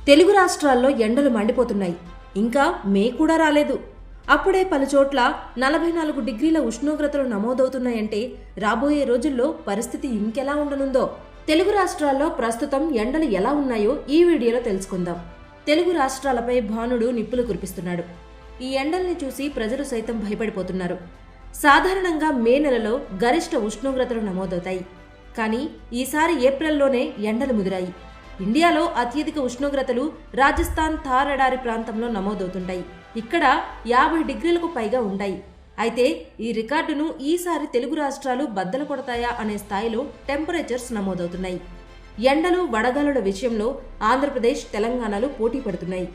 తెలుగు రాష్ట్రాల్లో ఎండలు మండిపోతున్నాయి. ఇంకా మే కూడా రాలేదు. అప్పుడే పలుచోట్ల 44 డిగ్రీల ఉష్ణోగ్రతలు నమోదవుతున్నాయంటే రాబోయే రోజుల్లో పరిస్థితి ఇంకెలా ఉండనుందో. తెలుగు రాష్ట్రాల్లో ప్రస్తుతం ఎండలు ఎలా ఉన్నాయో ఈ వీడియోలో తెలుసుకుందాం. తెలుగు రాష్ట్రాలపై భానుడు నిప్పులు కురిపిస్తున్నాడు. ఈ ఎండల్ని చూసి ప్రజలు సైతం భయపడిపోతున్నారు. సాధారణంగా మే నెలలో గరిష్ట ఉష్ణోగ్రతలు నమోదవుతాయి. కానీ ఈసారి ఏప్రిల్లోనే ఎండలు ముదిరాయి. ఇండియాలో అత్యధిక ఉష్ణోగ్రతలు రాజస్థాన్ థార్ ఎడారి ప్రాంతంలో నమోదవుతుంటాయి. ఇక్కడ 50 డిగ్రీలకు పైగా ఉంటాయి. అయితే ఈ రికార్డును ఈసారి తెలుగు రాష్ట్రాలు బద్దలు కొడతాయా అనే స్థాయిలో టెంపరేచర్స్ నమోదవుతున్నాయి. ఎండలు వడగాలుల విషయంలో ఆంధ్రప్రదేశ్, తెలంగాణలు పోటీ పడుతున్నాయి.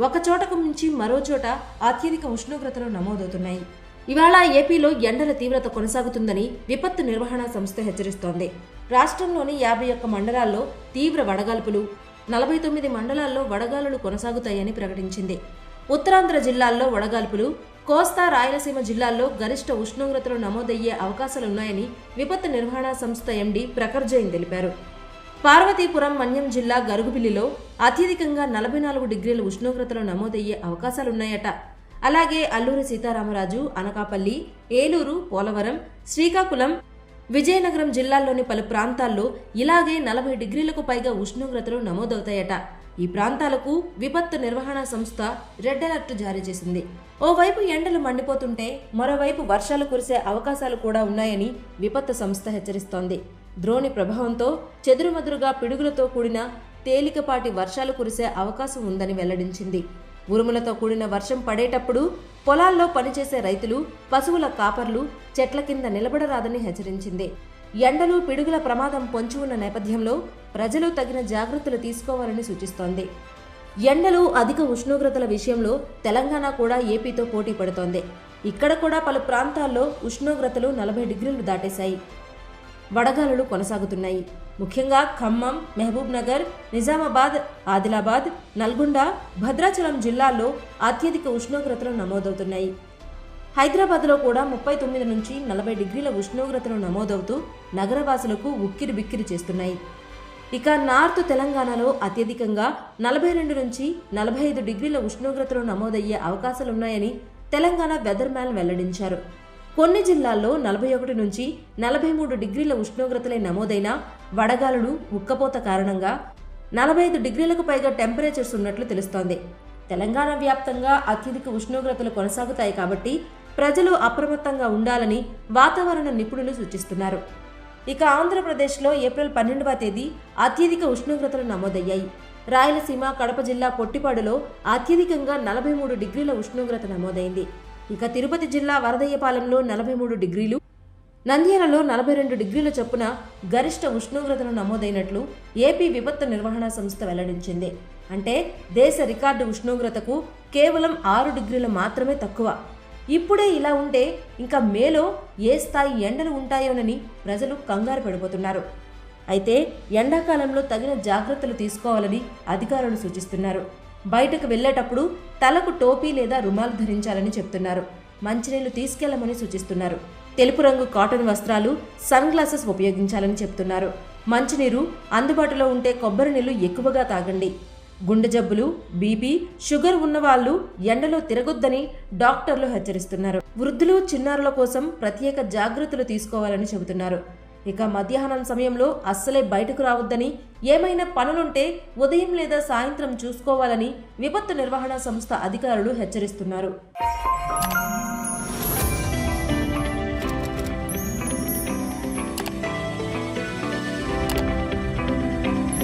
ఒక చోటకు మించి మరో చోట అత్యధిక ఉష్ణోగ్రతలు నమోదవుతున్నాయి. ఇవాళ ఏపీలో ఎండల తీవ్రత కొనసాగుతుందని విపత్తు నిర్వహణ సంస్థ హెచ్చరిస్తోంది. రాష్ట్రంలోని 51 మండలాల్లో తీవ్ర వడగాల్పులు, 49 మండలాల్లో వడగాలులు కొనసాగుతాయని ప్రకటించింది. ఉత్తరాంధ్ర జిల్లాల్లో వడగాల్పులు, కోస్తా, రాయలసీమ జిల్లాల్లో గరిష్ట ఉష్ణోగ్రతలు నమోదయ్యే అవకాశాలున్నాయని విపత్తు నిర్వహణ సంస్థ ఎండీ ప్రఖర్ జైన్ తెలిపారు. పార్వతీపురం, మన్యం జిల్లా గరుగుబిల్లిలో అత్యధికంగా 44 డిగ్రీల ఉష్ణోగ్రతలు నమోదయ్యే అవకాశాలున్నాయట. అలాగే అల్లూరి సీతారామరాజు, అనకాపల్లి, ఏలూరు, పోలవరం, శ్రీకాకుళం, విజయనగరం జిల్లాల్లోని పలు ప్రాంతాల్లో ఇలాగే 40 డిగ్రీలకు పైగా ఉష్ణోగ్రతలు నమోదవుతాయట. ఈ ప్రాంతాలకు విపత్తు నిర్వహణ సంస్థ రెడ్ అలర్ట్ జారీ చేసింది. ఓవైపు ఎండలు మండిపోతుంటే మరోవైపు వర్షాలు కురిసే అవకాశాలు కూడా ఉన్నాయని విపత్తు సంస్థ హెచ్చరిస్తోంది. ద్రోణి ప్రభావంతో చెదురుమదురుగా పిడుగులతో కూడిన తేలికపాటి వర్షాలు కురిసే అవకాశం ఉందని వెల్లడించింది. ఉరుములతో కూడిన వర్షం పడేటప్పుడు పొలాల్లో పనిచేసే రైతులు, పశువుల కాపర్లు చెట్ల కింద నిలబడరాదని హెచ్చరించింది. ఎండలు, పిడుగుల ప్రమాదం పొంచి ఉన్న నేపథ్యంలో ప్రజలు తగిన జాగ్రత్తలు తీసుకోవాలని సూచిస్తోంది. ఎండలు, అధిక ఉష్ణోగ్రతల విషయంలో తెలంగాణ కూడా ఏపీతో పోటీ పడుతోంది. ఇక్కడ కూడా పలు ప్రాంతాల్లో ఉష్ణోగ్రతలు 40 డిగ్రీలు దాటేశాయి. వడగాలులు కొనసాగుతున్నాయి. ముఖ్యంగా ఖమ్మం, మహబూబ్ నగర్, నిజామాబాద్, ఆదిలాబాద్, నల్గొండ, భద్రాచలం జిల్లాల్లో అత్యధిక ఉష్ణోగ్రతలు నమోదవుతున్నాయి. హైదరాబాద్లో కూడా 39 నుంచి 40 డిగ్రీల ఉష్ణోగ్రతలు నమోదవుతూ నగరవాసులకు ఉక్కిరి బిక్కిరి చేస్తున్నాయి. ఇక నార్త్ తెలంగాణలో అత్యధికంగా 42 నుంచి 45 డిగ్రీల ఉష్ణోగ్రతలు నమోదయ్యే అవకాశాలున్నాయని తెలంగాణ వెదర్ మ్యాన్ వెల్లడించారు. కొన్ని జిల్లాల్లో 41 నుంచి 43 డిగ్రీల ఉష్ణోగ్రతలే నమోదైన వడగాలులు, ఉక్కపోత కారణంగా 45 డిగ్రీలకు పైగా టెంపరేచర్స్ ఉన్నట్లు తెలుస్తోంది. తెలంగాణ వ్యాప్తంగా అత్యధిక ఉష్ణోగ్రతలు కొనసాగుతాయి కాబట్టి ప్రజలు అప్రమత్తంగా ఉండాలని వాతావరణ నిపుణులు సూచిస్తున్నారు. ఇక ఆంధ్రప్రదేశ్లో ఏప్రిల్ 12వ తేదీ అత్యధిక ఉష్ణోగ్రతలు నమోదయ్యాయి. రాయలసీమ, కడప జిల్లా పొట్టిపాడులో అత్యధికంగా 43 డిగ్రీల ఉష్ణోగ్రత నమోదైంది. ఇక తిరుపతి జిల్లా వరదయ్యపాలెంలో 43 డిగ్రీలు, నంద్యాలలో 42 డిగ్రీల చొప్పున గరిష్ట ఉష్ణోగ్రతలు నమోదైనట్లు ఏపీ విపత్తు నిర్వహణ సంస్థ వెల్లడించింది. అంటే దేశ రికార్డు ఉష్ణోగ్రతకు కేవలం 6 డిగ్రీలు మాత్రమే తక్కువ. ఇప్పుడే ఇలా ఉంటే ఇంకా మేలో ఏ స్థాయి ఎండలు ఉంటాయోనని ప్రజలు కంగారు పడిపోతున్నారు. అయితే ఎండాకాలంలో తగిన జాగ్రత్తలు తీసుకోవాలని అధికారులు సూచిస్తున్నారు. బయటకు వెళ్లేటప్పుడు తలకు టోపీ లేదా రుమాలు ధరించాలని చెప్తున్నారు. మంచినీళ్లు తీసుకెళ్లమని సూచిస్తున్నారు. తెలుపు రంగు కాటన్ వస్త్రాలు, సన్ గ్లాసెస్ ఉపయోగించాలని చెప్తున్నారు. మంచినీరు అందుబాటులో ఉంటే కొబ్బరి నీళ్లు ఎక్కువగా తాగండి. గుండె జబ్బులు, బీపీ, షుగర్ ఉన్నవాళ్లు ఎండలో తిరగొద్దని డాక్టర్లు హెచ్చరిస్తున్నారు. వృద్ధులు, చిన్నారుల కోసం ప్రత్యేక జాగ్రత్తలు తీసుకోవాలని చెబుతున్నారు. ఇక మధ్యాహ్నం సమయంలో అస్సలే బయటకు రావద్దని, ఏమైనా పనులుంటే ఉదయం లేదా సాయంత్రం చూసుకోవాలని విపత్తు నిర్వహణ సంస్థ అధికారులు హెచ్చరిస్తున్నారు.